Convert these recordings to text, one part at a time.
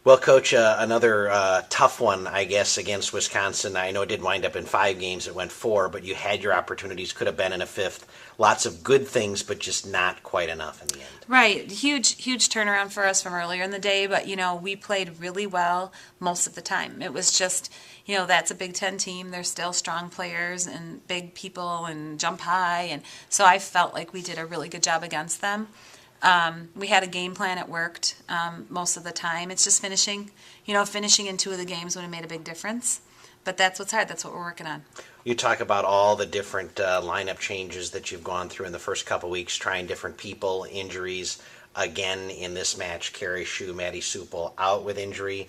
Well, Coach, another tough one, I guess, against Wisconsin. I know it did wind up in 5 games. It went 4, but you had your opportunities, could have been in a fifth. Lots of good things, but just not quite enough in the end. Right, huge turnaround for us from earlier in the day, but we played really well most of the time. It was just, that's a Big Ten team. They're still strong players and big people and jump high, and so I felt like we did a really good job against them. We had a game plan. It worked most of the time. It's just finishing in 2 of the games would have made a big difference. But that's what's hard. That's what we're working on. You talk about all the different lineup changes that you've gone through in the first couple weeks, trying different people, injuries. Again, in this match, Carrie Shue, Maddie Supel out with injury,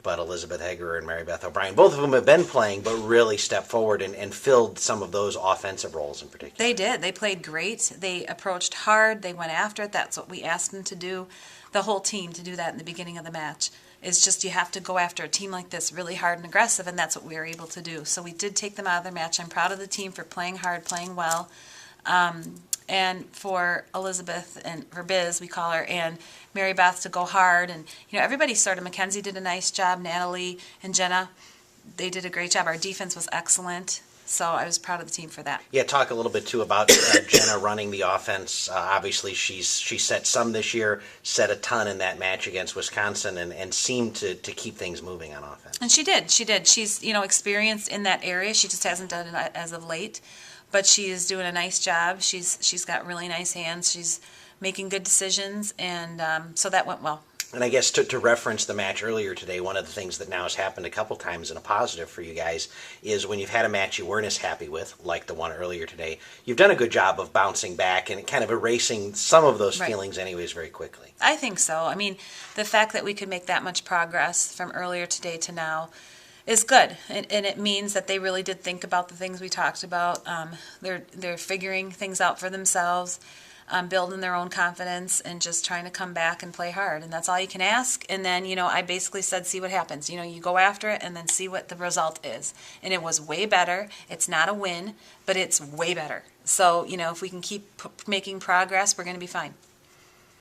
but Elizabeth Hegerer and Mary Beth O'Brien, both of them have been playing, but really stepped forward and filled some of those offensive roles in particular. They did. They played great. They approached hard. They went after it. That's what we asked them to do, the whole team, to do that in the beginning of the match. It's just you have to go after a team like this really hard and aggressive, and that's what we were able to do. So we did take them out of their match. I'm proud of the team for playing hard, playing well. And for Elizabeth and for Biz, we call her, and Mary Beth to go hard. And, everybody started. Mackenzie did a nice job. Natalie and Jenna, they did a great job. Our defense was excellent. So I was proud of the team for that. Yeah, talk a little bit, too, about Jenna running the offense. Obviously, she set some this year, set a ton in that match against Wisconsin, and seemed to keep things moving on offense. And she did. She's, experienced in that area. She just hasn't done it as of late. But she is doing a nice job. She's got really nice hands. She's making good decisions, and so that went well. And I guess to reference the match earlier today, one of the things that now has happened a couple times in a positive for you guys is when you've had a match you weren't as happy with, like the one earlier today, you've done a good job of bouncing back and kind of erasing some of those feelings anyways very quickly. I think so. I mean, the fact that we could make that much progress from earlier today to now is good, and it means that they really did think about the things we talked about. They're figuring things out for themselves, building their own confidence, and just trying to come back and play hard. And that's all you can ask. And then, I basically said, see what happens. You go after it and then see what the result is. And it was way better. It's not a win, but it's way better. So, if we can keep making progress, we're going to be fine.